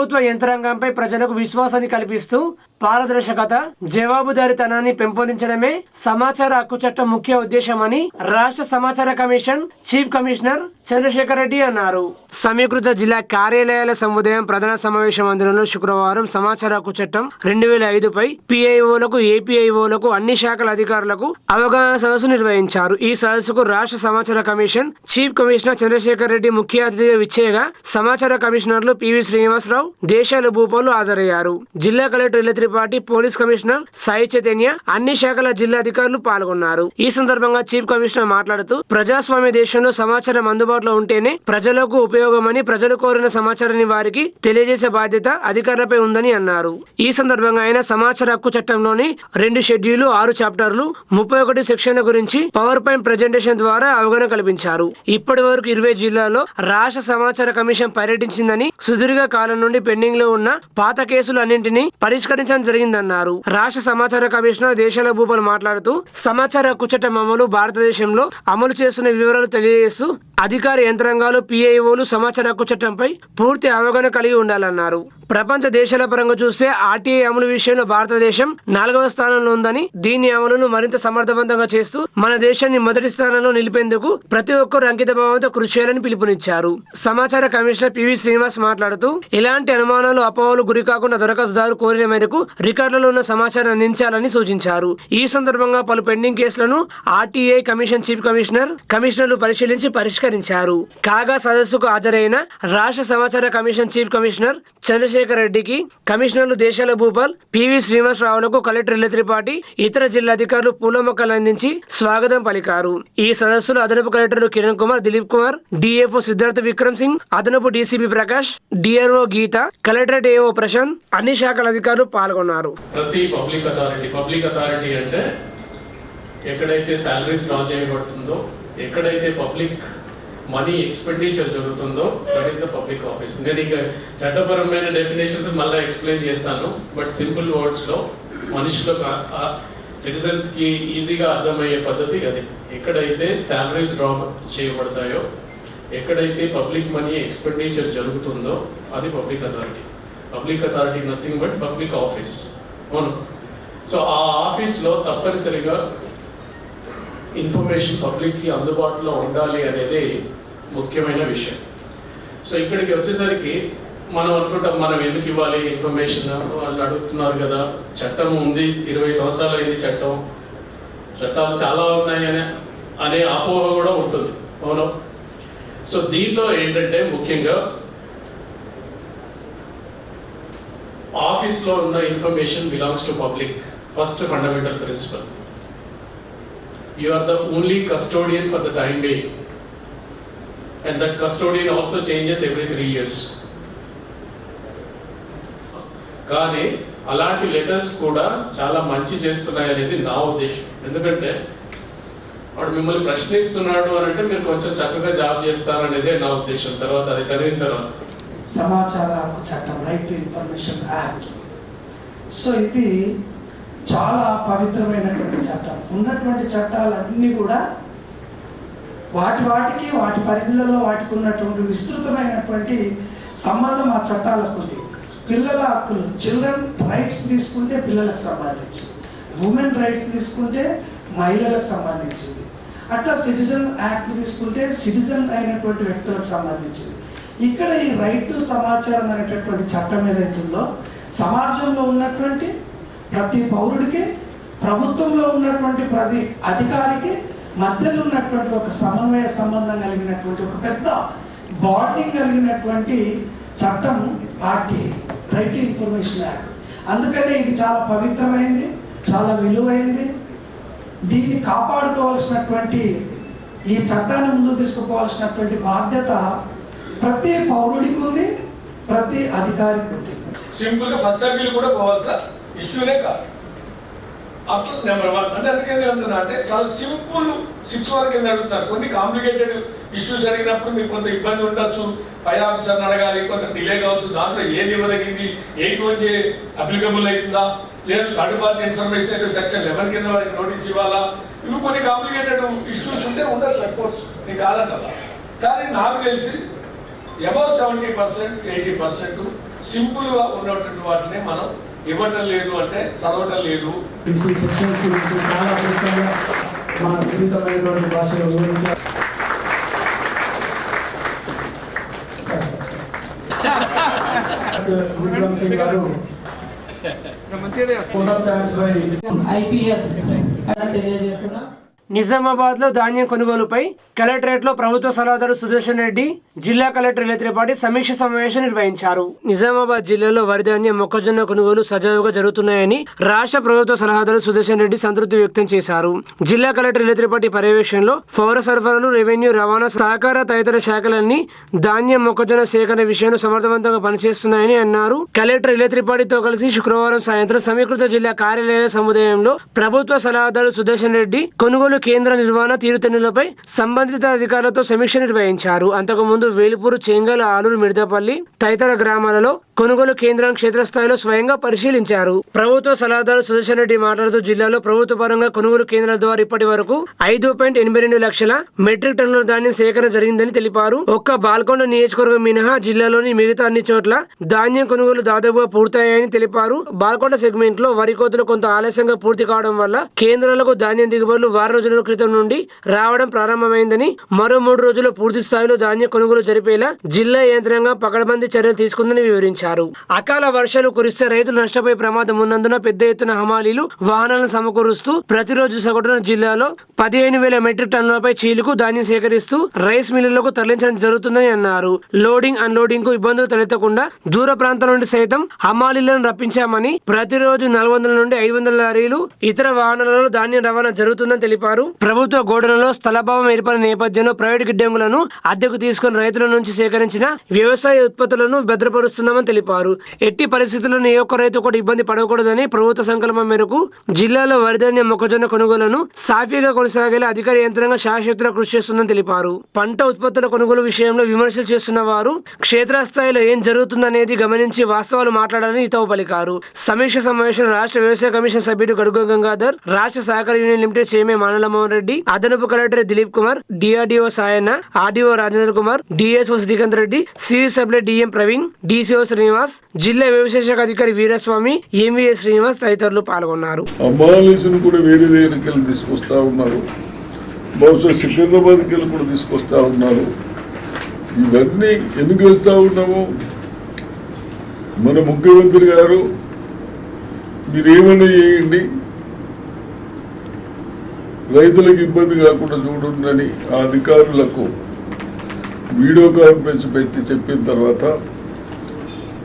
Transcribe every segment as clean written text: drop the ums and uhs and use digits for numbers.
ప్రభుత్వ యంత్రాంగంపై ప్రజలకు విశ్వాసాన్ని కల్పిస్తూ పారదర్శకత, జవాబుదారీతనాన్ని పెంపొందించడమే సమాచార హక్కు చట్టం ముఖ్య ఉద్దేశమని రాష్ట్ర సమాచార commission chief commissioner Chandrasekhar Reddy అన్నారు. సమీకృత జిల్లా కార్యాలయాల సముదాయం ప్రధాన సమావేశ మందిరంలో శుక్రవారం సమాచార హక్కు చట్టం 2005పై పిఐఓలకు, ఏపీఐఓలకు, అన్ని శాఖల అధికారులకు అవగాహన సదస్సు నిర్వహించారు. ఈ సదస్సుకు రాష్ట్ర సమాచార commission chief commissioner Chandrasekhar Reddy ముఖ్య అతిథిగా విచ్చేయగా సమాచార కమిషనర్లు పివి శ్రీనివాసరావు, దేశాల భూపాలు హాజరయ్యారు. జిల్లా collector Ila Tripathi, police commissioner Sai Chaitanya, అన్ని శాఖల జిల్లా అధికారులు పాల్గొన్నారు. ఈ సందర్భంగా చీఫ్ కమిషనర్ మాట్లాడుతూ ప్రజాస్వామ్య దేశంలో సమాచారం అందుబాటులో ఉంటేనే ప్రజలకు ఉపయోగమని, ప్రజలు కోరిన సమాచారాన్ని వారికి తెలియజేసే బాధ్యత అధికారులపై ఉందని అన్నారు. ఈ సందర్భంగా ఆయన సమాచార హక్కు చట్టంలోని 2 షెడ్యూళ్లు, 6 చాప్టర్లు, 31 సెక్షన్ల గురించి పవర్ పాయింట్ ప్రజెంటేషన్ ద్వారా అవగాహన కల్పించారు. ఇప్పటి వరకు 20 జిల్లాల్లో రాష్ట్ర సమాచార కమిషన్ పర్యటించిందని, సుదీర్ఘ కాలం నుండి పెండింగ్ లో ఉన్న పాత కేసులు అన్నింటినీ పరిష్కరించడం జరిగిందన్నారు. రాష్ట్ర సమాచార కమిషనర్ దేశాల భూపాల్ మాట్లాడుతూ సమాచార హక్కు చట్టం అమలు భారతదేశంలో అమలు చేస్తున్న వివరాలు తెలియజేస్తూ అధికార యంత్రాంగాలు, పిఐఓలు సమాచార హక్కు చట్టంపై పూర్తి అవగాహన కలిగి ఉండాలన్నారు. ప్రపంచ దేశాల పరంగా చూస్తే ఆర్టీఐ అమలు విషయంలో భారతదేశం 4వ స్థానంలో ఉందని, దీని అమలును మరింత సమర్థవంతంగా చేస్తూ మన దేశాన్ని మొదటి స్థానంలో నిలిపేందుకు ప్రతి ఒక్కరూ అంకిత భావంతో కృషి చేయాలని పిలుపునిచ్చారు. సమాచార కమిషనర్ పివి శ్రీనివాస్ మాట్లాడుతూ ఎలాంటి అనుమానాలు, అపోహలు గురి కాకుండా దరఖాస్తుదారు కోరిన మేరకు రికార్డులలో ఉన్న సమాచారం అందించాలని సూచించారు. ఈ సందర్భంగా పలు పెండింగ్ కేసులను ఆర్టీఐ కమిషన్ చీఫ్ కమిషనర్లు పరిశీలించి పరిష్కరించారు. కాగా సదస్సుకు హాజరైన రాష్ట్ర సమాచార కమిషన్ చీఫ్ కమిషనర్ చంద్రశేఖర్ రెడ్డికి కమిషనర్లు దేశాల భూపాల్, పివి శ్రీనివాసరావులకు కలెక్టర్ ఇల్లత్రిపాటి, ఇతర జిల్లా అధికారులు పూల మొక్కలు అందించి స్వాగతం పలికారు. ఈ సదస్సులో అదనపు కలెక్టర్లు కిరణ్ కుమార్, దిలీప్ కుమార్, డిఎఫ్ఓ సిద్ధార్థ్ విక్రమ్ సింగ్, అదనపు డీసీపీ ప్రకాష్, డిఆర్ఓ గీత, కలెక్టరేట్ ఏఓ ప్రశాంత్, అన్ని శాఖల అధికారులు పాల్గొన్నారు. ప్రతి పబ్లిక్ అథారిటీ అంటే ఎక్కడైతే సాలరీస్ డ్రా చేయబడుతుందో, ఎక్కడైతే పబ్లిక్ మనీ ఎక్స్పెండిచర్ జరుగుతుందో, that is the public office. నేను ఇంకా చట్టపరమైన డెఫినేషన్స్ మళ్ళీ ఎక్స్ప్లెయిన్ చేస్తాను. బట్ సింపుల్ వర్డ్స్లో మనుషులకు, సిటిజన్స్కి ఈజీగా అర్థమయ్యే పద్ధతి అది. ఎక్కడైతే సాలరీస్ డ్రా చేయబడతాయో, ఎక్కడైతే పబ్లిక్ మనీ ఎక్స్పెండిచర్ జరుగుతుందో అది public authority. Public authority nothing but public office. అవును. సో ఆ ఆఫీస్లో తప్పనిసరిగా ఇన్ఫర్మేషన్ పబ్లిక్కి అందుబాటులో ఉండాలి అనేది ముఖ్యమైన విషయం. సో ఇక్కడికి వచ్చేసరికి మనం అనుకుంటాం, మనం ఎందుకు ఇవ్వాలి ఇన్ఫర్మేషన్, వాళ్ళు అడుగుతున్నారు కదా, చట్టం ఉంది, 20 సంవత్సరాలు అయింది చట్టాలు చాలా ఉన్నాయి అనే అపోహ కూడా ఉంటుంది. అవును. సో దీంట్లో ఏంటంటే ముఖ్యంగా ఆఫీస్లో ఉన్న information belongs to public. First fundamental principal. You are the only custodian for the time being, and that custodian also changes every 3 years. కానీ అలాంటి లెటర్స్ కూడా చాలా మంచి చేస్తున్నాయి అనేది నా ఉద్దేశం. ఎందుకంటే వాడు మిమ్మల్ని ప్రశ్నిస్తున్నాడు అని అంటే మీరు కొంచెం చక్కగా జాబ్ చేస్తారనేదే నా ఉద్దేశం. తర్వాత అది చదివిన తర్వాత సమాచార హక్కు చట్టం, right to information act. So ఇది చాలా పవిత్రమైనటువంటి చట్టం. ఉన్నటువంటి చట్టాలన్నీ కూడా వాటి పరిధిలలో వాటికి ఉన్నటువంటి విస్తృతమైనటువంటి సంబంధం ఆ చట్టాలకు ఉంది. పిల్లల హక్కులు, చిల్డ్రన్ రైట్స్ తీసుకుంటే పిల్లలకు సంబంధించింది, ఉమెన్ రైట్స్ తీసుకుంటే మహిళలకు సంబంధించింది, అట్లా సిటిజన్ యాక్ట్ తీసుకుంటే సిటిజన్ అయినటువంటి వ్యక్తులకు సంబంధించింది. ఇక్కడ ఈ రైట్ టు సమాచారం అనేటటువంటి చట్టం ఏదైతుందో సమాజంలో ఉన్నటువంటి ప్రతి పౌరుడికి, ప్రభుత్వంలో ఉన్నటువంటి ప్రతి అధికారికి మధ్యలో ఉన్నటువంటి ఒక సమన్వయ సంబంధం కలిగినటువంటి ఒక పెద్ద బాండింగ్ కలిగినటువంటి చట్టం RTI, right to information act. అందుకనే ఇది చాలా పవిత్రమైంది, చాలా విలువైంది. దీన్ని కాపాడుకోవాల్సినటువంటి, ఈ చట్టాన్ని ముందుకు తీసుకుపోవాల్సినటువంటి బాధ్యత ప్రతి పౌరుడికి ఉంది, ప్రతి అధికారికి ఉంది. సింపుల్గా ఫస్ట్ అప్పీల్ కూడా పోవాల్సిన ఇష్యూనే కాదు. అప్పుడు నెంబర్ 1 అంటే అందుకని చెప్తున్నా అంటే చాలా సింపుల్ 6 వరకు కింద అడుగుతున్నారు. కొన్ని కాంప్లికేటెడ్ ఇష్యూస్ అడిగినప్పుడు మీకు కొంత ఇబ్బంది ఉండొచ్చు, పై ఆఫీసర్ని అడగాలి, కొంత డిలే కావచ్చు. దాంట్లో ఏది ఇవ్వదగింది, 8 అప్లికబుల్ అవుతుందా, లేదు థర్డ్ పార్టీ ఇన్ఫర్మేషన్ అయితే సెక్షన్ 11 కింద వారికి నోటీస్ ఇవ్వాలా, ఇవి కొన్ని కాంప్లికేటెడ్ ఇష్యూస్ ఉంటే ఉండొచ్చు. అఫ్కోర్స్ నీకు కాదంటారా. కానీ నాకు తెలిసి అబౌవ్ 70%, 80% సింపుల్గా ఉన్నటువంటి వాటిని మనం ఇవ్వటం లేదు, అంటే చదవటం లేదు. చాలా క్లుప్తంగా మన సున్నితమైనటువంటి భాషలో వివరించారు. IPS తెలియజేస్తున్నా. నిజామాబాద్ లో ధాన్యం కొనుగోలుపై కలెక్టరేట్ లో ప్రభుత్వ సలహాదారు సుదర్శన్ రెడ్డి, జిల్లా కలెక్టర్ త్రిపాఠి సమీక్ష సమావేశం నిర్వహించారు. నిజామాబాద్ జిల్లాలో వరి ధాన్యం, మొక్కజొన్న కొనుగోలు సజావుగా జరుగుతున్నాయని రాష్ట్ర ప్రభుత్వ సలహాదారు సుదర్శన్ రెడ్డి సంతృప్తి వ్యక్తం చేశారు. జిల్లా కలెక్టర్ త్రిపాఠి పర్యవేక్షణలో పౌర సరఫరాలు, రెవెన్యూ, రవాణా, సహకార తదితర శాఖలన్నీ ధాన్యం, మొక్కజొన్న సేకరణ విషయంలో సమర్థవంతంగా పనిచేస్తున్నాయని అన్నారు. కలెక్టర్ త్రిపాఠితో కలిసి శుక్రవారం సాయంత్రం సమీకృత జిల్లా కార్యాలయాల సముదాయంలో ప్రభుత్వ సలహాదారు సుదర్శన్ రెడ్డి కొనుగోలు కేంద్ర నిర్వహణ తీరుతెన్నులపై సంబంధిత అధికారులతో సమీక్ష నిర్వహించారు. అంతకుముందు వేలుపూరు, చెంగల్, ఆలూరు, మిడతపల్లి తదితర గ్రామాలలో కొనుగోలు కేంద్రాన్ని క్షేత్రస్థాయిలో స్వయంగా పరిశీలించారు. ప్రభుత్వ సలహాదారు సుదర్శన్ రెడ్డి మాట్లాడుతూ జిల్లాలో ప్రభుత్వ పరంగా కొనుగోలు కేంద్రాల ద్వారా ఇప్పటి వరకు 5.82 లక్షల మెట్రిక్ టన్నుల ధాన్యం సేకరణ జరిగిందని తెలిపారు. ఒక్క బాల్కొండ నియోజకవర్గం మినహా జిల్లాలోని మిగతా అన్ని చోట్ల ధాన్యం కొనుగోలు దాదాపుగా పూర్తయ్యాయని తెలిపారు. బాల్కొండ సెగ్మెంట్ లో వరి కోతలు కొంత ఆలస్యంగా పూర్తి కావడం వల్ల కేంద్రాలకు ధాన్యం దిగుబడులు వారం రోజుల క్రితం నుండి రావడం ప్రారంభమైందని, మరో 3 రోజుల్లో పూర్తి స్థాయిలో ధాన్యం కొనుగోలు జరిపేలా జిల్లా యంత్రాంగం పకడ్బందీ చర్యలు తీసుకుందని వివరించారు. అకాల వర్షాలు కురిస్తే రైతులు నష్టపోయే ప్రమాదం ఉన్నందున పెద్ద ఎత్తున హమాలీలు వాహనాలను సమకూరుస్తూ ప్రతిరోజు సగటున జిల్లాలో 15,000 మెట్రిక్ టన్నులపై చీలుకు ధాన్యం సేకరిస్తూ రైస్ మిల్లులకు తరలించడం జరుగుతుందని అన్నారు. లోడింగ్, అన్లోడింగ్ కు ఇబ్బందులు తలెత్తకుండా దూర ప్రాంతాల నుండి సైతం హమాలీలను రప్పించామని, ప్రతిరోజు 400 నుండి 500 లారీలు ఇతర వాహనాలలో ధాన్యం రవాణా జరుగుతుందని తెలిపారు. ప్రభుత్వ గోడలలో స్థలభావం ఏర్పడిన నేపథ్యంలో ప్రైవేట్ గిడ్డంగులను అద్దెకు తీసుకుని రైతుల నుంచి సేకరించిన వ్యవసాయ ఉత్పత్తులను భద్రపరుస్తున్నామని తెలిపారు. ఎట్టి పరిస్థితుల్లో ఏ ఒక్క రైతు కూడా ఇబ్బంది పడకూడదని ప్రభుత్వ సంకల్పం మేరకు జిల్లాలో వరిధాన్యం, మొక్కజొన్న కొనుగోలును సాఫీగా కొనసాగేలా అధికార యంత్రాంగం శాశ్వత కృషి చేస్తుందని తెలిపారు. పంట ఉత్పత్తుల కొనుగోలు విషయంలో విమర్శలు చేస్తున్న వారు క్షేత్రస్థాయిలో ఏం జరుగుతుందనేది గమనించి వాస్తవాలు మాట్లాడాలని హితవు పలికారు. సమీక్ష సమావేశంలో రాష్ట్ర వ్యవసాయ కమిషన్ సభ్యుడు గడుగు గంగాధర్, రాష్ట్ర సహకార union limited chairman Manala Mohan Reddy, అదనపు collector Dilip Kumar, DRDO Sayanna, RDO Rajendra Kumar, DSO Srikanth Reddy, సివి సభ్యులు డిఎం ప్రవీణ్, డిసిఓ శ్రీనివాస్, జిల్లా వ్యవసాయ శాఖ అధికారి వీరస్వామి, ఎంవీఏ శ్రీనివాస్ తదితరులు పాల్గొన్నారు. అమ్మాలీసును కూడా వేరే దగ్గరికి తీసుకొస్తా ఉన్నారు. బహుశా సికింద్రాబాద్కి వెళ్ళి కూడా తీసుకొస్తా ఉన్నారు. ఇవన్నీ ఎందుకు వెళ్తా ఉన్నాము? మన ముఖ్యమంత్రి గారు మీరేమైనా చేయండి, రైతులకు ఇబ్బంది కాకుండా చూడండి ఆ అధికారులకు వీడియో కాన్ఫరెన్స్ పెట్టి చెప్పిన తర్వాత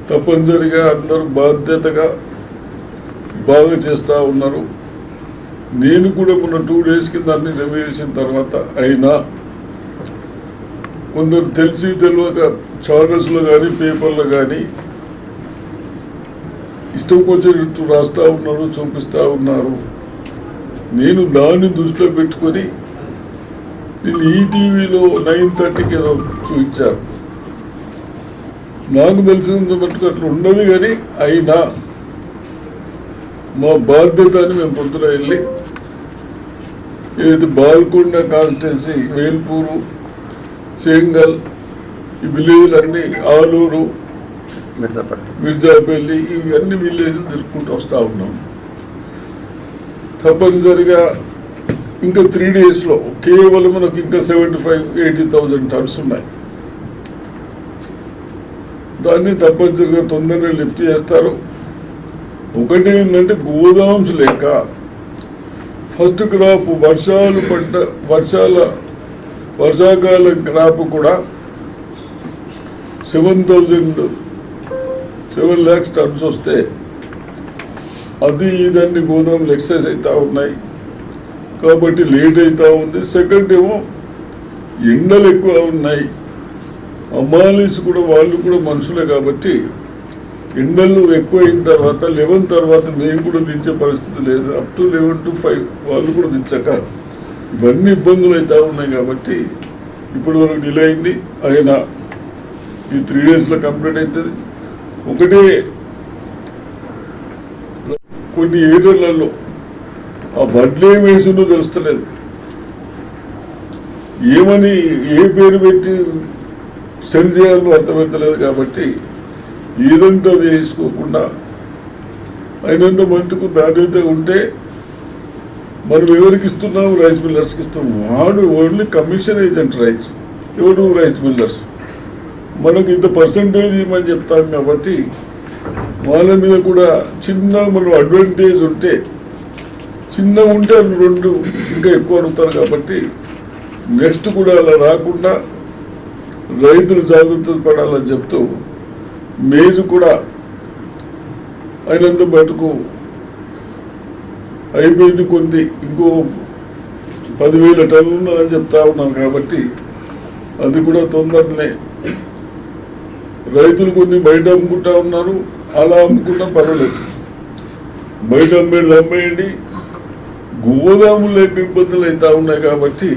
తప్పనిసరిగా అందరూ బాధ్యతగా బాగా చేస్తూ ఉన్నారు. నేను కూడా మొన్న 2 days కింద అన్ని రివ్యూ చేసిన తర్వాత అయినా కొందరు తెలిసి తెలియక ఛానల్స్లో కానీ పేపర్లో కానీ ఇష్టం వచ్చేటట్టు రాస్తూ ఉన్నారు, చూపిస్తూ ఉన్నారు. నేను దాన్ని దృష్టిలో పెట్టుకొని నేను ఈటీవీలో 9:30కి ఏదో చూపించాను. నాకు తెలిసినంత మటుకు అట్లా ఉండదు. కానీ అయినా మా బాధ్యత అని మేము పొద్దున వెళ్ళి ఏదైతే బాల్కొండ కాన్స్టిట్యున్సీ, వేల్పూరు, చెంగల్, ఈ విలేజ్లన్నీ, ఆలూరు, మిర్జాపల్లి, ఇవన్నీ విలేజ్లు తిరుక్కుంటూ వస్తూ ఉన్నాం. తప్పనిసరిగా ఇంకా 3 daysలో కేవలం మనకు ఇంకా 75,000-80,000 tons ఉన్నాయి. దాన్ని తప్పనిసరిగా తొందరగా లిఫ్ట్ చేస్తారు. ఒకటి ఏంటంటే గోదామ్స్ లేక ఫస్ట్ క్రాప్ వర్షాలు పడ్డ వర్షాకాలం క్రాప్ కూడా 7 lakhs tons వస్తే అది ఇదన్నీ గోదాములు ఎక్సైజ్ అవుతూ ఉన్నాయి కాబట్టి లేట్ అవుతూ ఉంది. సెకండ్ ఏమో ఎండలు ఎక్కువ ఉన్నాయి. అమ్మాలీస్ కూడా వాళ్ళు కూడా మనుషులే కాబట్టి ఎండలు ఎక్కువ అయిన తర్వాత 11 తర్వాత మేము కూడా దించే పరిస్థితి లేదు. అప్ టు 11 to 5 వాళ్ళు కూడా దించక ఇవన్నీ ఇబ్బందులు అవుతూ ఉన్నాయి కాబట్టి ఇప్పటి వరకు డిలే అయింది. అయినా ఈ 3 daysలో కంప్లీట్ అవుతుంది. ఒకటే కొన్ని ఏరియాలలో ఆ వడ్లు ఏం వేసిందో తెలుస్తలేదు. ఏమని ఏ పేరు పెట్టి సెల్ చేయాలో అర్థమవుతలేదు. కాబట్టి ఏదంటే అది వేసుకోకుండా అయినంత మటుకు నాణ్యత ఉంటే మనం ఎవరికి ఇస్తున్నాం? రైస్ మిల్లర్స్కి ఇస్తాం. వాడు ఓన్లీ కమిషన్ ఏజెంట్ రైస్, ఎవరు రైస్ మిల్లర్స్. మనకు ఇంత పర్సంటేజ్ ఇవ్వమని చెప్తాం కాబట్టి వాళ్ళ మీద కూడా చిన్న మనం అడ్వాంటేజ్ ఉంటే, చిన్న ఉంటే అవి 2 ఇంకా ఎక్కువ అడుగుతారు. కాబట్టి నెక్స్ట్ కూడా అలా రాకుండా రైతులు జాగ్రత్త పడాలని చెప్తూ మేజు కూడా అయినంత మటుకు అయిపోయింది, కొంది ఇంకో 10,000 టన్నులు ఉన్నదని చెప్తా ఉన్నాను. కాబట్టి అది కూడా తొందరనే రైతులు కొన్ని బయట అమ్ముకుంటా ఉన్నారు. అలా అమ్ముకుంటా పర్వాలేదు, బయట అమ్మేయండి. గోదాములు లేక ఇబ్బందులు అవుతా ఉన్నాయి. కాబట్టి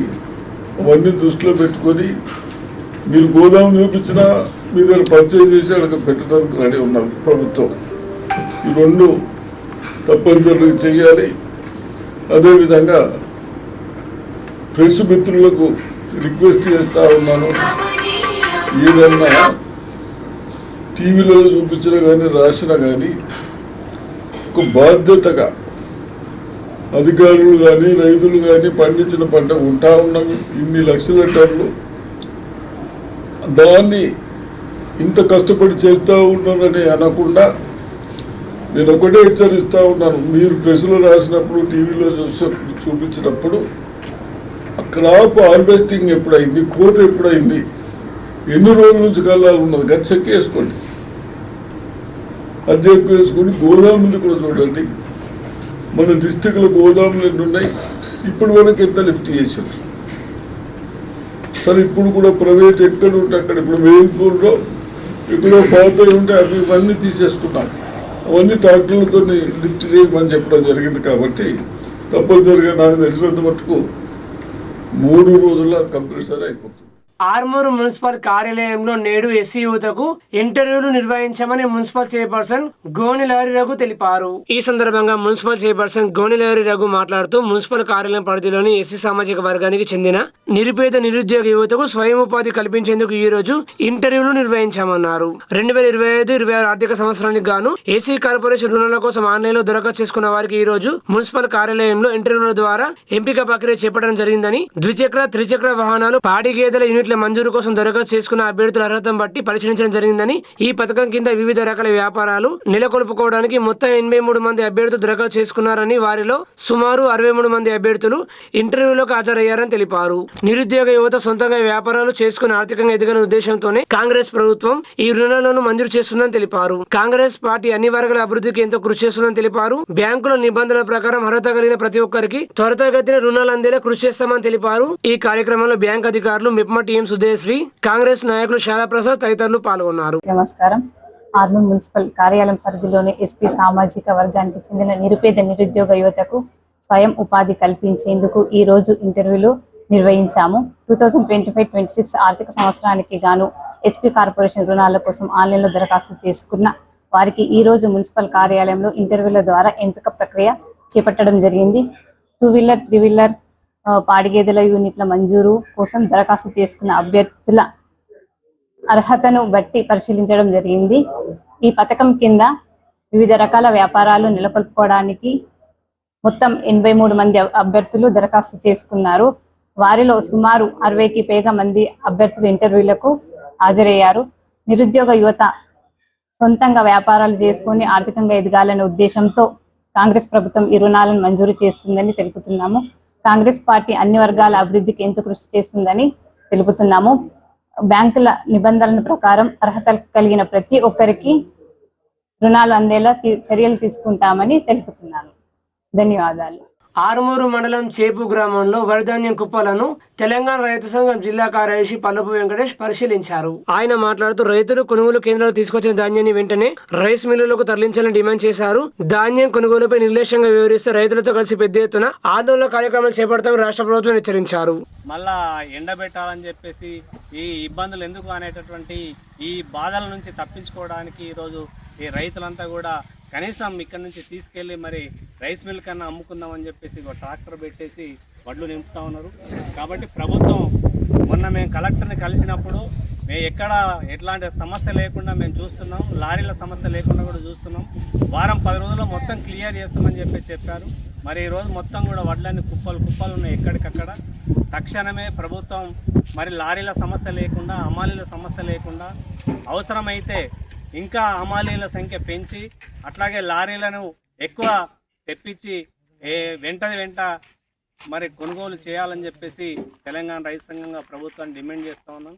అవన్నీ దృష్టిలో పెట్టుకొని మీరు గోదాము చూపించినా మీ దగ్గర పర్చేజ్ చేసి అక్కడ పెట్టడానికి రెడీ ఉన్నారు ప్రభుత్వం. ఈ 2 తప్పనిసరిగా చేయాలి. అదేవిధంగా ప్రెస్ మిత్రులకు రిక్వెస్ట్ చేస్తూ ఉన్నాను, ఏదన్నా టీవీలలో చూపించినా కానీ రాసినా కానీ ఒక బాధ్యతగా అధికారులు కానీ రైతులు కానీ పండించిన పంట ఉంటా ఉన్నవి ఇన్ని లక్షల టన్నులు, దాన్ని ఇంత కష్టపడి చేస్తూ ఉన్నారని అనకుండా నేను ఒకటే హెచ్చరిస్తూ ఉన్నాను. మీరు ప్రెస్లో రాసినప్పుడు టీవీలో చూపించినప్పుడు క్రాప్ హార్వెస్టింగ్ ఎప్పుడైంది, కోత ఎప్పుడైంది, ఎన్ని రోజుల నుంచి కల్లాలు ఉన్నది కానీ చెక్ వేసుకోండి. అది చెక్ వేసుకొని గోదాములు కూడా చూడండి. మన డిస్టిక్లో గోదాములు ఎన్ని ఉన్నాయి, ఇప్పుడు వరకు ఎంత లిఫ్ట్ చేశారు. సరే ఇప్పుడు కూడా ప్రైవేట్ ఎక్కడ ఉంటే అక్కడ, ఇప్పుడు వేల్పూర్లో ఎక్కడో పాత ఉంటే అవి ఇవన్నీ తీసేసుకున్నాం. అవన్నీ ట్రాక్టర్లతో లిఫ్ట్ చేయమని చెప్పడం జరిగింది. కాబట్టి తప్పనిసరిగా నాకు తెలిసినంత మటుకు 3 రోజుల్లో కంపల్సరీ అయిపోతుంది. ఆర్మూరు మున్సిపల్ కార్యాలయంలో నేడు ఎస్సీ యువతకు ఇంటర్వ్యూలు నిర్వహించామని మున్సిపల్ చైర్పర్సన్ గోనిలారి రఘు తెలిపారు. ఈ సందర్భంగా మున్సిపల్ చైర్పర్సన్ గోనిలారి రఘు మాట్లాడుతూ మున్సిపల్ కార్యాలయం పరిధిలోని ఎస్సీ సామాజిక వర్గానికి చెందిన నిరుపేద నిరుద్యోగ యువతకు స్వయం ఉపాధి కల్పించేందుకు ఈ రోజు ఇంటర్వ్యూలు నిర్వహించామన్నారు. 2025-26 ఆర్థిక సంవత్సరానికి గాను ఏసీ కార్పొరేషన్ రుణాల కోసం ఆన్లైన్ లో దరఖాస్తు చేసుకున్న వారికి ఈ రోజు మున్సిపల్ కార్యాలయంలో ఇంటర్వ్యూల ద్వారా ఎంపిక ప్రక్రియ చేపట్టడం జరిగిందని, ద్విచక్ర త్రిచక్ర వాహనాలు, పాడి గేదెల యూనిట్ల మంజూరు కోసం దరఖాస్తు చేసుకున్న అభ్యర్థుల అర్హతను బట్టి పరిశీలించడం జరిగిందని, ఈ పథకం కింద వివిధ రకాల వ్యాపారాలు నెలకొల్పుకోవడానికి మొత్తం 83 మంది అభ్యర్థులు దరఖాస్తు చేసుకున్నారని, వారిలో సుమారు 63 మంది అభ్యర్థులు ఇంటర్వ్యూలకు హాజరయ్యారని తెలిపారు. నిరుద్యోగ యువత సొంతంగా వ్యాపారాలు చేసుకుని ఆర్థికంగా ఎదగాలనే ఉద్దేశంతోనే కాంగ్రెస్ ప్రభుత్వం ఈ రుణాలను మంజూరు చేస్తుందని తెలిపారు. కాంగ్రెస్ పార్టీ అన్ని వర్గాల అభివృద్ధికి ఎంతో కృషి చేస్తుందని తెలిపారు. బ్యాంకుల నిబంధనల ప్రకారం అర్హత కలిగిన ప్రతి ఒక్కరికి త్వరితగతిన రుణాలు అందేలా కృషి చేస్తామని తెలిపారు. ఈ కార్యక్రమంలో బ్యాంక్ అధికారులు, మిప్మా టీఎం సుదేశ్రీ, కాంగ్రెస్ నాయకులు శాలా ప్రసాద్ తదితరులు పాల్గొన్నారు. నమస్కారం. ఆర్మూర్ మున్సిపల్ కార్యాలయం పరిధిలోని ఎస్పీ సామాజిక వర్గానికి చెందిన నిరుపేద నిరుద్యోగ యువతకు స్వయం ఉపాధి కల్పించేందుకు ఈ రోజు ఇంటర్వ్యూలు నిర్వహించాము. 2025-26 ఆర్థిక సంవత్సరానికి గాను ఎస్పీ కార్పొరేషన్ రుణాల కోసం ఆన్లైన్లో దరఖాస్తు చేసుకున్న వారికి ఈ రోజు మున్సిపల్ కార్యాలయంలో ఇంటర్వ్యూల ద్వారా ఎంపిక ప్రక్రియ చేపట్టడం జరిగింది. 2 వీలర్ 3 వీలర్ పాడిగేదెల యూనిట్ల మంజూరు కోసం దరఖాస్తు చేసుకున్న అభ్యర్థుల అర్హతను బట్టి పరిశీలించడం జరిగింది. ఈ పథకం కింద వివిధ రకాల వ్యాపారాలు నెలకొల్పుకోవడానికి మొత్తం 83 మంది అభ్యర్థులు దరఖాస్తు చేసుకున్నారు. వారిలో సుమారు 60కి పైగా మంది అభ్యర్థులు ఇంటర్వ్యూలకు హాజరయ్యారు. నిరుద్యోగ యువత సొంతంగా వ్యాపారాలు చేసుకొని ఆర్థికంగా ఎదగాలనే ఉద్దేశంతో కాంగ్రెస్ ప్రభుత్వం ఈ రుణాలను మంజూరు చేస్తుందని తెలుపుతున్నాము. కాంగ్రెస్ పార్టీ అన్ని వర్గాల అభివృద్ధికి ఎంతో కృషి చేస్తుందని తెలుపుతున్నాము. బ్యాంకుల నిబంధనల ప్రకారం అర్హత కలిగిన ప్రతి ఒక్కరికి రుణాలు అందేలా చర్యలు తీసుకుంటామని తెలుపుతున్నాను. ధన్యవాదాలు. ఆర్మూరు మండలం చేపు గ్రామంలో వరిధాన్యం కుప్పలను తెలంగాణ రైతు సంఘం జిల్లా కార్యదర్శి పల్లపు వెంకటేష్ పరిశీలించారు. ఆయన మాట్లాడుతూ రైతులు కొనుగోలు కేంద్రాలు తీసుకొచ్చిన ధాన్యాన్ని వెంటనే రైస్ మిల్లులకు తరలించాలని డిమాండ్ చేశారు. ధాన్యం కొనుగోలుపై నిర్లక్ష్యంగా వివరిస్తే రైతులతో కలిసి పెద్ద ఎత్తున ఆందోళన కార్యక్రమాలు చేపడతామని రాష్ట్ర ప్రభుత్వం హెచ్చరించారు. మళ్ళా ఎండబెట్టాలని చెప్పేసి ఈ ఇబ్బందులు ఎందుకు అనేటటువంటి ఈ బాధల నుంచి తప్పించుకోవడానికి ఈరోజు ఈ రైతులంతా కూడా కనీసం ఇక్కడ నుంచి తీసుకెళ్ళి మరి రైస్ మిల్ కన్నా అమ్ముకుందామని చెప్పేసి ఒక ట్రాక్టర్ పెట్టేసి వడ్లు నింపుతా ఉన్నారు. కాబట్టి ప్రభుత్వం మొన్న మేము కలెక్టర్ని కలిసినప్పుడు మేము ఎక్కడ ఎట్లాంటి సమస్య లేకుండా మేము చూస్తున్నాం, లారీల సమస్య లేకుండా కూడా చూస్తున్నాం. వారం 10 రోజుల్లో మొత్తం క్లియర్ చేస్తామని చెప్పారు. మరి ఈరోజు మొత్తం కూడా వడ్లన్నీ కుప్పలు ఉన్నాయి ఎక్కడికక్కడ. తక్షణమే ప్రభుత్వం మరి లారీల సమస్య లేకుండా, హమాలీల సమస్య లేకుండా, అవసరమైతే ఇంకా హమాలీల సంఖ్య పెంచి అట్లాగే లారీలను ఎక్కువ తెప్పించి వెంట మరి కొనుగోలు చేయాలని చెప్పేసి తెలంగాణ రైతు సంఘంగా ప్రభుత్వాన్ని డిమాండ్ చేస్తూ ఉన్నాం.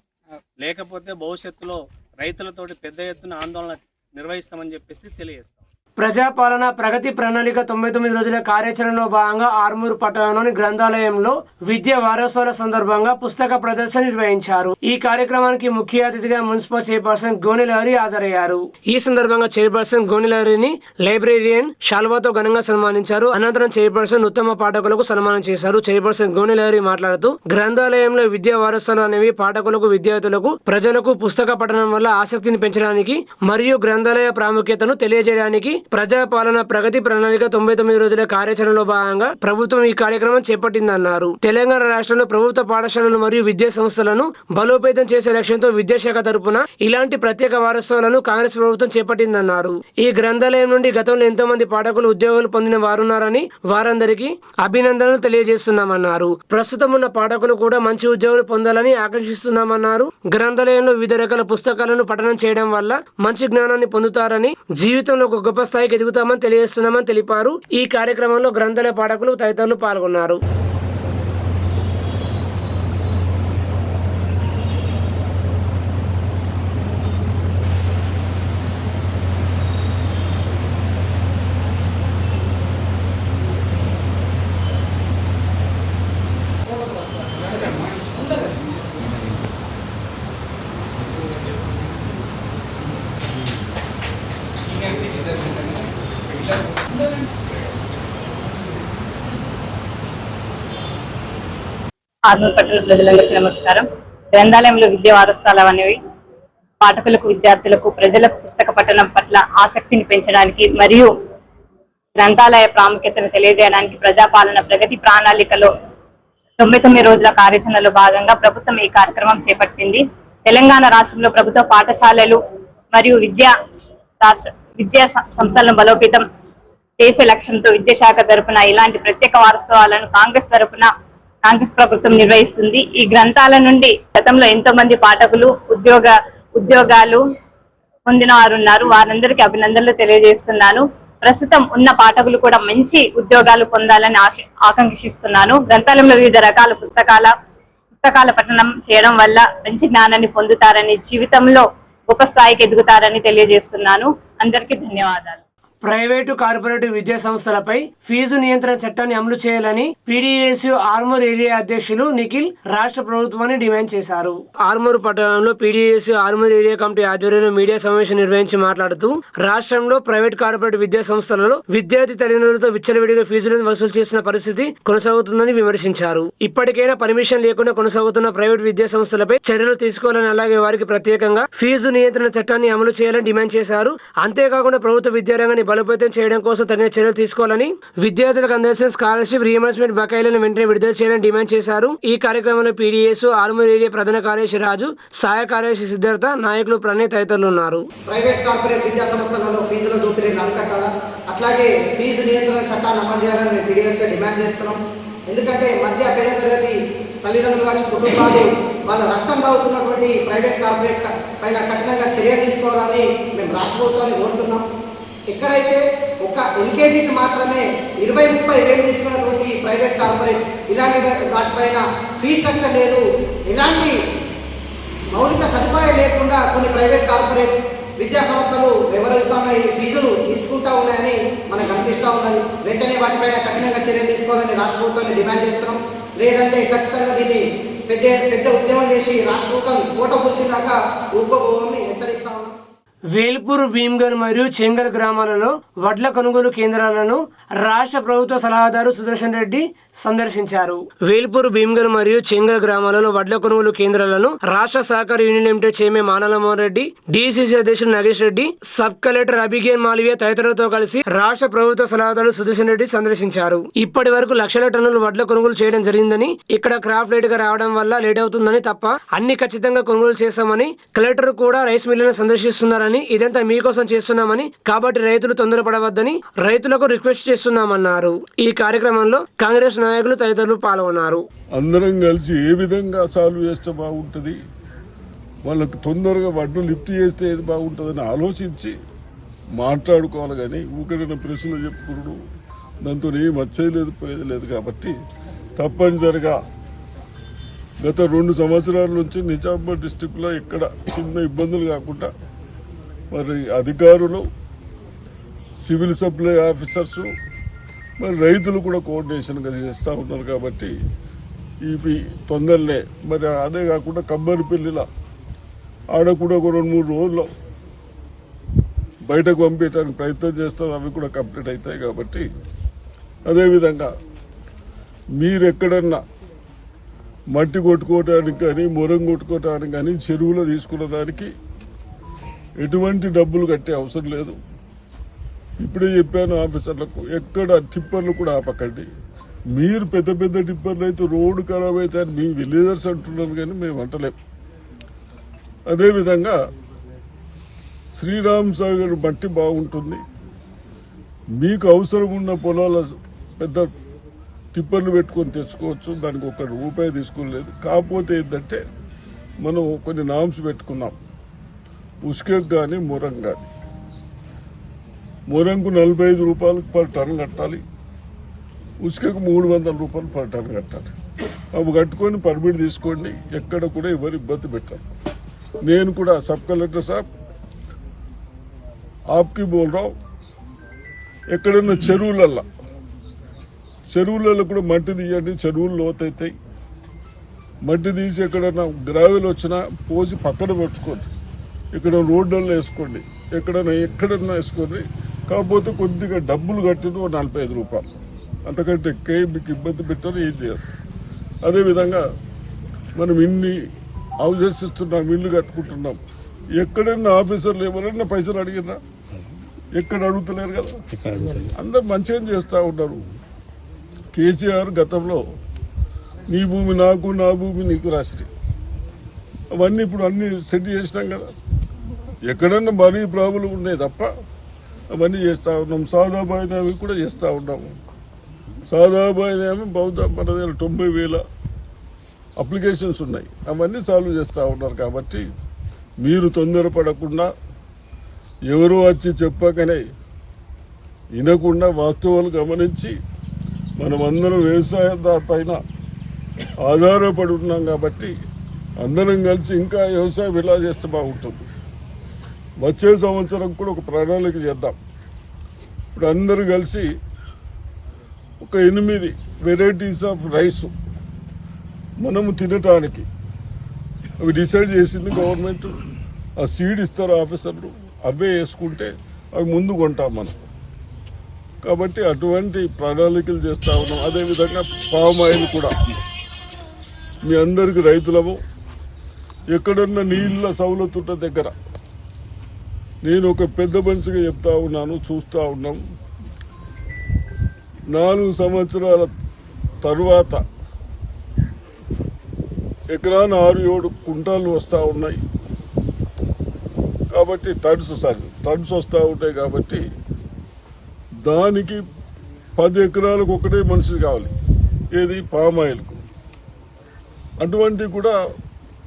లేకపోతే భవిష్యత్తులో రైతులతోటి పెద్ద ఎత్తున ఆందోళన నిర్వహిస్తామని చెప్పేసి తెలియజేస్తాం. ప్రజాపాలన ప్రగతి ప్రణాళిక 99 రోజుల కార్యాచరణలో భాగంగా ఆర్మూరు పట్టణంలోని గ్రంథాలయంలో విద్యా వారోత్సవాల సందర్భంగా పుస్తక ప్రదర్శన నిర్వహించారు. ఈ కార్యక్రమానికి ముఖ్య అతిథిగా మున్సిపల్ చైర్పర్సన్ గోనెలహరి హాజరయ్యారు. ఈ సందర్భంగా చైర్పర్సన్ గోనెలహరిని లైబ్రేరియన్ శాల్వాతో ఘనంగా సన్మానించారు. అనంతరం చైర్పర్సన్ ఉత్తమ పాఠకులకు సన్మానం చేశారు. చైర్పర్సన్ గోనెలహరి మాట్లాడుతూ గ్రంథాలయంలో విద్యా వారోత్సవాలు అనేవి పాఠకులకు, విద్యార్థులకు, ప్రజలకు పుస్తక పఠనం వల్ల ఆసక్తిని పెంచడానికి మరియు గ్రంథాలయ ప్రాముఖ్యతను తెలియజేయడానికి ప్రజాపాలన ప్రగతి ప్రణాళిక 99 రోజుల కార్యాచరణలో భాగంగా ప్రభుత్వం ఈ కార్యక్రమం చేపట్టిందన్నారు. తెలంగాణ రాష్ట్రంలో ప్రభుత్వ పాఠశాలలు మరియు విద్యా సంస్థలను బలోపేతం చేసే లక్ష్యంతో విద్యాశాఖ తరపున ఇలాంటి ప్రత్యేక వారోత్సవాలను కాంగ్రెస్ ప్రభుత్వం చేపట్టిందన్నారు. ఈ గ్రంథాలయం నుండి గతంలో ఎంతో మంది పాఠకులు ఉద్యోగాలు పొందిన వారున్నారని వారందరికీ అభినందనలు తెలియజేస్తున్నామన్నారు. ప్రస్తుతం ఉన్న పాఠకులు కూడా మంచి ఉద్యోగాలు పొందాలని ఆకాంక్షిస్తున్నామన్నారు. గ్రంథాలయంలో వివిధ రకాల పుస్తకాలను పఠనం చేయడం వల్ల మంచి జ్ఞానాన్ని పొందుతారని, జీవితంలో ఒక గొప్ప స్థాయికి ఎదుగుతామని తెలియజేస్తున్నామని తెలిపారు. ఈ కార్యక్రమంలో గ్రంథాలయ పాఠకులు తదితరులు పాల్గొన్నారు. ఆర్మూరు పట్టణ ప్రజలందరికీ నమస్కారం. గ్రంథాలయంలో విద్యా వారోత్సవాలు అనేవి పాఠకులకు, విద్యార్థులకు, ప్రజలకు పుస్తక పఠనం పట్ల ఆసక్తిని పెంచడానికి మరియు గ్రంథాలయ ప్రాముఖ్యతను తెలియజేయడానికి ప్రజాపాలన ప్రగతి ప్రణాళికలో 99 రోజుల కార్యాచరణలో భాగంగా ప్రభుత్వం ఈ కార్యక్రమం చేపట్టింది. తెలంగాణ రాష్ట్రంలో ప్రభుత్వ పాఠశాలలు మరియు విద్యా సంస్థలను బలోపేతం చేసే లక్ష్యంతో విద్యాశాఖ తరపున ఇలాంటి ప్రత్యేక వారోత్సవాలను కాంగ్రెస్ ప్రభుత్వం నిర్వహిస్తుంది. ఈ గ్రంథాల నుండి గతంలో ఎంతో మంది పాఠకులు ఉద్యోగాలు పొందిన వారు ఉన్నారు. వారందరికీ అభినందనలు తెలియజేస్తున్నాను. ప్రస్తుతం ఉన్న పాఠకులు కూడా మంచి ఉద్యోగాలు పొందాలని ఆకాంక్షిస్తున్నాను. గ్రంథాలయంలో వివిధ రకాల పుస్తకాల పఠనం చేయడం వల్ల మంచి జ్ఞానాన్ని పొందుతారని, జీవితంలో గొప్ప స్థాయికి ఎదుగుతారని తెలియజేస్తున్నాను. అందరికీ ధన్యవాదాలు. ప్రైవేటు, కార్పొరేటివ్ విద్యా సంస్థలపై ఫీజు నియంత్రణ చట్టాన్ని అమలు చేయాలని పీడీఎస్యూ ఆర్మూర్ ఏరియా అధ్యక్షులు నిఖిల్ రాష్ట్ర ప్రభుత్వాన్ని డిమాండ్ చేశారు. ఆర్మూరు పట్టణంలో పీడీఎస్యూ ఆర్మూర్ ఏరియా కమిటీ ఆధ్వర్యంలో మీడియా సమావేశం నిర్వహించి మాట్లాడుతూ రాష్ట్రంలో ప్రైవేట్, కార్పొరేట్ విద్యా సంస్థలలో విద్యార్థి తల్లిదండ్రులతో విచ్చలవిడిగా ఫీజులను వసూలు చేసిన పరిస్థితి కొనసాగుతుందని విమర్శించారు. ఇప్పటికైనా పర్మిషన్ లేకుండా కొనసాగుతున్న ప్రైవేట్ విద్యా సంస్థలపై చర్యలు తీసుకోవాలని, అలాగే వారికి ప్రత్యేకంగా ఫీజు నియంత్రణ చట్టాన్ని అమలు చేయాలని డిమాండ్ చేశారు. అంతేకాకుండా ప్రభుత్వ విద్యారంగాన్ని బలోపేతం చేయడం కోసం తగిన చర్యలు తీసుకోవాలని, విద్యార్థులకు అందాల్సిన స్కాలర్షిప్ రీఎంబర్స్మెంట్ బకాయిలను వెంటనే విడుదల చేయాలని డిమాండ్ చేశారు. ఈ కార్యక్రమంలో పీడీఎస్ ఆర్మూర్ ఏరియా ప్రధాన కార్యదర్శి రాజు, సహాయ కార్యదర్శి సిద్ధార్థ, నాయకులు ప్రణయ్ తదితరులు ఉన్నారు. ప్రైవేట్, కార్పొరేట్ విద్యా సంస్థలలో ఫీజుల దోపిడీని అరికట్టాలా, అట్లాగే ఫీజు నియంత్రణ చట్టాన్ని అమలు చేయాలని మేము పీడీఎస్గా డిమాండ్ చేస్తున్నాం. ఎందుకంటే మధ్య పేద తరగతి తల్లిదండ్రులు కావచ్చు, కుటుంబాలు వాళ్ళ రక్తం దాగుతున్నటువంటి ప్రైవేట్, కార్పొరేట్ పైన కఠినంగా చర్యలు తీసుకోవాలని మేము రాష్ట్ర ప్రభుత్వాన్ని కోరుతున్నాం. ఎక్కడైతే ఒక ఎల్కేజీకి మాత్రమే 20-30 వేలు తీసుకున్నటువంటి ప్రైవేట్, కార్పొరేట్ ఇలాంటి వాటిపైన ఫీ స్ట్రక్చర్ లేదు, ఎలాంటి మౌలిక సదుపాయాలు లేకుండా కొన్ని ప్రైవేట్, కార్పొరేట్ విద్యా సంస్థలు వ్యవహరిస్తూ ఉన్నాయి, ఫీజులు తీసుకుంటా ఉన్నాయని మనకు అనిపిస్తూ ఉన్నది. వెంటనే వాటిపైన కఠినంగా చర్యలు తీసుకోవాలని రాష్ట్ర ప్రభుత్వాన్ని డిమాండ్ చేస్తున్నాం. లేదంటే ఖచ్చితంగా దీన్ని పెద్ద ఉద్యమం చేసి రాష్ట్ర ప్రభుత్వం కోట కూర్చిందాకా ఊరుకోబోమని హెచ్చరిస్తా ఉన్నాం. వేల్పూర్, భీమ్గల్ మరియు చెంగల్ గ్రామాలలో వడ్ల కొనుగోలు కేంద్రాలను రాష్ట్ర ప్రభుత్వ సలహాదారు సుదర్శన్ రెడ్డి సందర్శించారు. వేల్పూర్, భీమ్గల్ మరియు చెంగల్ గ్రామాలలో వడ్ల కొనుగోలు కేంద్రాలను రాష్ట్ర సహకార union limited chairman Manala Mohan Reddy, DCC అధ్యక్షుడు నాగేష్ రెడ్డి, సబ్ కలెక్టర్ అభిగేన్ మాల్వియా తదితరులతో కలిసి రాష్ట్ర ప్రభుత్వ సలహాదారు సుదర్శన్ రెడ్డి సందర్శించారు. ఇప్పటి వరకు లక్షల టన్నులు వడ్ల కొనుగోలు చేయడం జరిగిందని, ఇక్కడ క్రాప్ లేట్ గా రావడం వల్ల లేట్ అవుతుందని తప్ప అన్ని ఖచ్చితంగా కొనుగోలు చేస్తామని, కలెక్టర్ కూడా రైస్ మిల్లులను సందర్శిస్తున్నారని, ఇదంతా మీకోసం చేస్తున్నామని, కాబట్టి రైతులు తొందరపడవద్దని రైతులకు రిక్వెస్ట్ చేస్తున్నామన్నారు. ఈ కార్యక్రమంలో కాంగ్రెస్ నాయకులు తదితరులు పాల్గొన్నారు. అందరం కలిసి ఏ విధంగా సాల్వ్ చేస్తే బాగుంటుంది, వాళ్ళకి తొందరగా వడ్లు లిఫ్ట్ చేస్తే ఏది బాగుంటుందని ఆలోచించి మాట్లాడుకోవాలి. కానీ ఊరికైనా ప్రశ్నలు చెప్పుకున్నాడు దాంతో ఏం వచ్చేది పోయేది లేదు. కాబట్టి తప్పనిసరిగా గత 2 సంవత్సరాల నుంచి నిజామాబాద్ డిస్టిక్లో ఎక్కడ చిన్న ఇబ్బందులు కాకుండా మరి అధికారులు, సివిల్ సప్లై ఆఫీసర్సు, మరి రైతులు కూడా కోఆర్డినేషన్గా చేస్తూ ఉన్నారు. కాబట్టి ఇవి తొందరలే. మరి అదే కాకుండా కమ్మరిపల్లిలో ఆడ కూడా ఒక 2-3 రోజుల్లో బయటకు పంపించడానికి ప్రయత్నం చేస్తాం. అవి కూడా కంప్లీట్ అవుతాయి. కాబట్టి అదేవిధంగా మీరు ఎక్కడన్నా మట్టి కొట్టుకోవడానికి కానీ, మొరం కొట్టుకోవడానికి కానీ, చెరువులో తీసుకున్న దానికి ఎటువంటి డబ్బులు కట్టే అవసరం లేదు. ఇప్పుడే చెప్పాను ఆఫీసర్లకు, ఎక్కడ టిప్పర్లు కూడా ఆపకండి. మీరు పెద్ద పెద్ద టిప్పర్లు అయితే రోడ్డు ఖరాబ్ అయితే అని మీ విలేజర్స్ అంటున్నారు, కానీ మేము అంటలేం. అదేవిధంగా శ్రీరామ్ సాగర్ మట్టి బాగుంటుంది. మీకు అవసరం ఉన్న పొలాల పెద్ద టిప్పర్లు పెట్టుకొని తెచ్చుకోవచ్చు. దానికి ₹1 తీసుకోలేదు. కాకపోతే ఏంటంటే మనం కొన్ని నామ్స్ పెట్టుకున్నాం. ఉస్కేక్ కానీ, మొరం కానీ. మొరంకు ₹45 పర్ టన్ కట్టాలి. ఉస్కేకు ₹300 పర్ టన్ కట్టాలి. అవి కట్టుకొని పర్మిట్ తీసుకోండి. ఎక్కడ కూడా ఎవరు ఇబ్బంది పెట్టాలి. నేను కూడా సబ్ కలెక్టర్ సాబ్ ఆప్కి బోల్ రావు, ఎక్కడన్నా చెరువులలో కూడా మట్టి తీయండి. చెరువులు లోతవుతాయి. మట్టి తీసి ఎక్కడన్నా గ్రావెల్ వచ్చినా పోసి పక్కన పెట్టుకోండి. ఇక్కడ రోడ్లలో వేసుకోండి. ఎక్కడన్నా వేసుకోండి. కాకపోతే కొద్దిగా డబ్బులు కట్టిన ₹45. అంతకంటే ఎక్కువ మీకు ఇబ్బంది పెట్టారు, ఏం చేయరు. అదేవిధంగా మనం ఇన్ని హౌజెస్ ఇస్తున్నాం, ఇల్లు కట్టుకుంటున్నాం. ఎక్కడైనా ఆఫీసర్లు ఎవరైనా పైసలు అడిగినా ఎక్కడ అడుగుతలేరు కదా. అందరు మంచిగా చేస్తూ ఉన్నారు. కేసీఆర్ గతంలో నీ భూమి నాకు, నా భూమి నీకు రాసి అవన్నీ ఇప్పుడు అన్నీ సెట్ చేసినాం కదా. ఎక్కడన్నా మరీ ప్రాబ్లం ఉన్నాయి తప్ప అవన్నీ చేస్తూ ఉన్నాం. సాదాబాయినవి కూడా చేస్తూ ఉన్నాము. సాదాబాయినవి బహుశా మన దగ్గర 90,000 అప్లికేషన్స్ ఉన్నాయి. అవన్నీ సాల్వ్ చేస్తూ ఉన్నారు. కాబట్టి మీరు తొందరపడకుండా, ఎవరు వచ్చి చెప్పకనే వినకుండా వాస్తవాలు గమనించి, మనమందరం వ్యవసాయదారు పైన ఆధారపడి ఉన్నాం. కాబట్టి అందరం కలిసి ఇంకా వ్యవసాయం ఎలా చేస్తే బాగుంటుంది. వచ్చే సంవత్సరం కూడా ఒక ప్రణాళిక చేద్దాం. ఇప్పుడు అందరూ కలిసి ఒక 8 వెరైటీస్ ఆఫ్ రైస్ మనము తినటానికి అవి డిసైడ్ చేసింది గవర్నమెంట్. ఆ సీడ్ ఇస్తారు ఆఫీసర్లు, అవే వేసుకుంటే అవి ముందు కొంటాం మనం. కాబట్టి అటువంటి ప్రణాళికలు చేస్తూ ఉన్నాం. అదేవిధంగా పామ్ ఆయిల్ కూడా మీ అందరికి రైతులము ఎక్కడన్నా నీళ్ళ సౌలతున్న దగ్గర నేను ఒక పెద్ద మనిషిగా చెప్తా ఉన్నాను, చూస్తూ ఉన్నాం. 4 సంవత్సరాల తరువాత ఎకరాన 6-7 కుంటాలు వస్తూ ఉన్నాయి. కాబట్టి టన్స్ వస్తూ ఉంటాయి. కాబట్టి దానికి 10 ఎకరాలకు ఒకటే మనిషి కావాలి. ఏది పామ్ ఆయిల్కు. అటువంటివి కూడా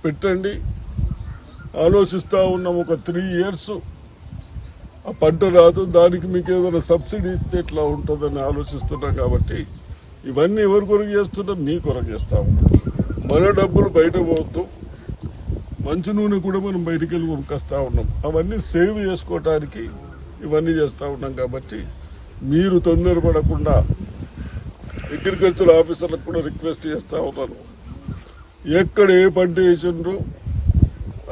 పెట్టండి. ఆలోచిస్తూ ఉన్నాం. ఒక 3 years ఆ పంట రాదు, దానికి మీకు ఏదైనా సబ్సిడీ ఇస్తే ఎట్లా ఉంటుందని ఆలోచిస్తున్నాం. కాబట్టి ఇవన్నీ ఎవరి కొరకు చేస్తున్నాం? మీ కొరకు చేస్తూ ఉన్నాం. మన డబ్బులు బయట పోతూ మంచి నూనె కూడా మనం బయటికి వెళ్ళి కొనుక్కొస్తూ ఉన్నాం. అవన్నీ సేవ్ చేసుకోవటానికి ఇవన్నీ చేస్తూ ఉన్నాం. కాబట్టి మీరు తొందరపడకుండా అగ్రికల్చర్ ఆఫీసర్లకు కూడా రిక్వెస్ట్ చేస్తూ ఉన్నాను. ఎక్కడ ఏ పంట వేసిండ్రో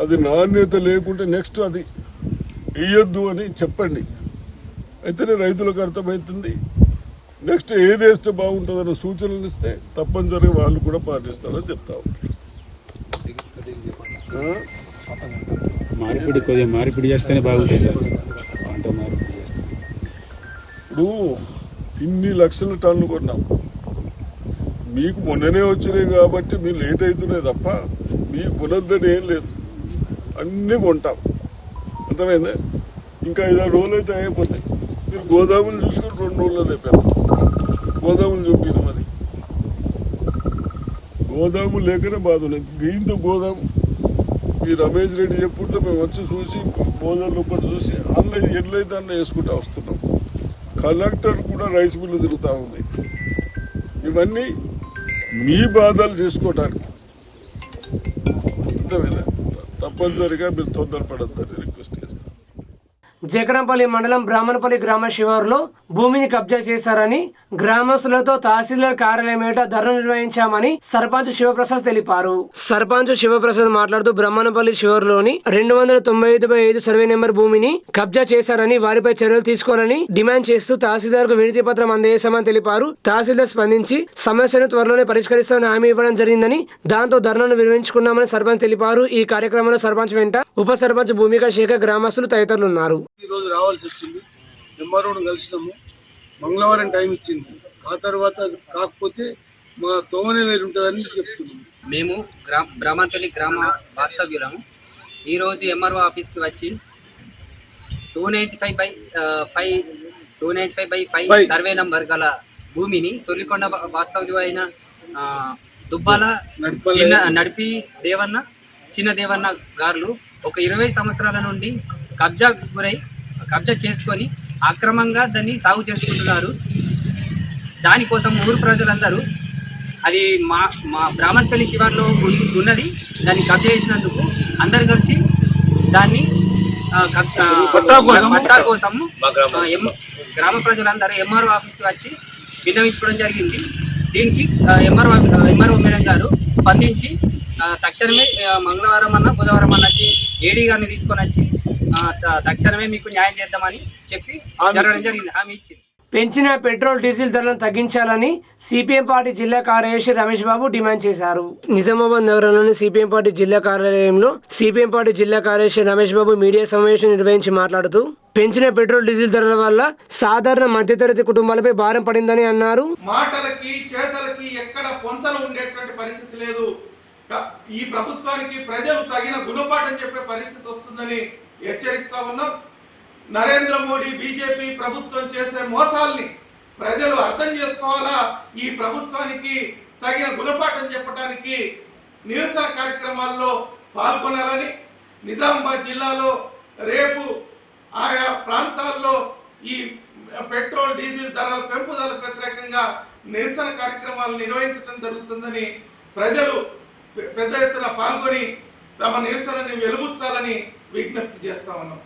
అది నాణ్యత లేకుంటే నెక్స్ట్ అది వేయొద్దు అని చెప్పండి. అయితేనే రైతులకు అర్థమవుతుంది. నెక్స్ట్ ఏది వేస్తే బాగుంటుందన్న సూచనలు ఇస్తే తప్పనిసరిగా వాళ్ళు కూడా పాటిస్తారని చెప్తా ఉంటారు. మార్పిడి కొద్దిగా మార్పిడి చేస్తేనే బాగుంటుంది సార్. పంట మార్పిడి చేస్తే ఇప్పుడు ఇన్ని లక్షల టన్నులు కొన్నాం. మీకు మొన్ననే వచ్చినాయి కాబట్టి మీరు లేట్ అవుతున్నాయి తప్ప మీకు కొనొద్దని ఏం లేదు. అన్నీ కొంటాం, అర్థమైందా? ఇంకా 5-6 రోజులు అయితే అయిపోతాయి. మీరు గోదాములు చూసుకొని 2 రోజుల్లో లేపారు. గోదాములు చూపించు. మరి గోదాములు లేకనే బాధ లేదు. దీంతో గోదాము ఈ రమేష్ రెడ్డి చెప్పుకుంటే మేము వచ్చి చూసి గోదాములు ఒకటి చూసి ఆన్లైన్ ఎట్లయితే అన్న వేసుకుంటూ వస్తున్నాం. కలెక్టర్ కూడా రైస్ మిల్లు తిరుగుతూ ఉంది. ఇవన్నీ మీ బాధలు చేసుకోవడానికి అర్థమైనా? తప్పనిసరిగా మీరు తొందరపడద్దని రిక్వెస్ట్ చేస్తాను. జకరంపల్లి మండలం బ్రాహ్మణపల్లి గ్రామ శివారులో భూమిని కబ్జా చేశారని గ్రామస్తులతో తహసీల్దార్ కార్యాలయం ఏట ధర్నా నిర్వహించామని సర్పంచ్ శివప్రసాద్ తెలిపారు. సర్పంచ్ శివప్రసాద్ మాట్లాడుతూ బ్రాహ్మణపల్లి శివారులోని 295/5 సర్వే నెంబర్ భూమిని కబ్జా చేశారని వారిపై చర్యలు తీసుకోవాలని డిమాండ్ చేస్తూ తహసీల్దార్ కు వినతి పత్రం అందజేశామని తెలిపారు. తహసీల్దార్ స్పందించి సమస్యను త్వరలోనే పరిష్కరిస్తామని హామీ ఇవ్వడం జరిగిందని, దాంతో ధర్నాను విరమించుకున్నామని సర్పంచ్ తెలిపారు. ఈ కార్యక్రమంలో సర్పంచ్ వెంట ఉప సర్పంచ్ భూమిక శేఖర్, గ్రామస్తులు తదితరులు ఉన్నారు. ఈరోజు రావాల్సి వచ్చింది. ఎంఆర్ఓను కలిసినాము. మంగళవారం టైం ఇచ్చింది. ఆ తర్వాత కాకపోతే మా తోమనే వేరు ఉంటుందని చెప్తున్నాము. మేము బ్రాహ్మణపల్లి గ్రామ వాస్తవ్యులము. ఈరోజు ఎంఆర్ఓ ఆఫీస్కి వచ్చి 295/5 సర్వే నంబర్ గల భూమిని తొలికొండ వాస్తవ్యులు అయిన దుబ్బాల నడిపి దేవన్న, చిన్న దేవన్న గారు ఒక 20 సంవత్సరాల నుండి కబ్జా చేసుకొని అక్రమంగా దాన్ని సాగు చేసుకుంటున్నారు. దానికోసం ఊరు ప్రజలందరూ అది మా బ్రాహ్మణపల్లి శివార్లో ఉన్నది, దాన్ని కబ్జా చేసినందుకు అందరు కలిసి దాన్ని పట్టా కోసం గ్రామ ప్రజలందరూ ఎంఆర్ఓ ఆఫీస్కి వచ్చి విన్నవించుకోవడం జరిగింది. దీనికి ఎంఆర్ఓ మేడం గారు స్పందించి తక్షణమే మంగళవారం అన్న బుధవారం అన్న వచ్చి ఏడీ గారిని తీసుకొని వచ్చి తక్షణమే మీకు న్యాయం చేద్దామని చెప్పి జరగడం జరిగింది, హామీ ఇచ్చింది. పెంచిన పెట్రోల్ డీజిల్ ధరలను తగ్గించాలని సిపిఎం పార్టీ జిల్లా కార్యదర్శి రమేష్ బాబు డిమాండ్ చేశారు. నిజామాబాద్ నగరంలోని సిపిఎం పార్టీ జిల్లా కార్యాలయంలో సిపిఎం పార్టీ జిల్లా కార్యదర్శి రమేష్ బాబు మీడియా సమావేశం నిర్వహించి మాట్లాడుతూ పెంచిన పెట్రోల్ డీజిల్ ధరల వల్ల సాధారణ మధ్యతరగతి కుటుంబాలపై భారం పడిందని అన్నారు. మాటలకి చేతలకి ఎక్కడ పొంతలు ఉండేటువంటి పరిస్థితి లేదు. ఈ ప్రభుత్వానికి ప్రజలు తగిన గుణపాఠం చెప్పే పరిస్థితి వస్తుందని హెచ్చరిస్తా ఉన్నాం. నరేంద్ర మోడీ బీజేపీ ప్రభుత్వం చేసే మోసాల్ని ప్రజలు అర్థం చేసుకోవాలా. ఈ ప్రభుత్వానికి తగిన గుణపాఠం చెప్పడానికి నిరసన కార్యక్రమాల్లో పాల్గొనాలని, నిజామాబాద్ జిల్లాలో రేపు ఆయా ప్రాంతాల్లో ఈ పెట్రోల్ డీజిల్ ధరల పెంపుదలకు వ్యతిరేకంగా నిరసన కార్యక్రమాలు నిర్వహించడం జరుగుతుందని ప్రజలు పెద్ద ఎత్తున పాల్గొని తమ నిరసనని వెలుబుచ్చాలని విజ్ఞప్తి చేస్తా ఉన్నాం.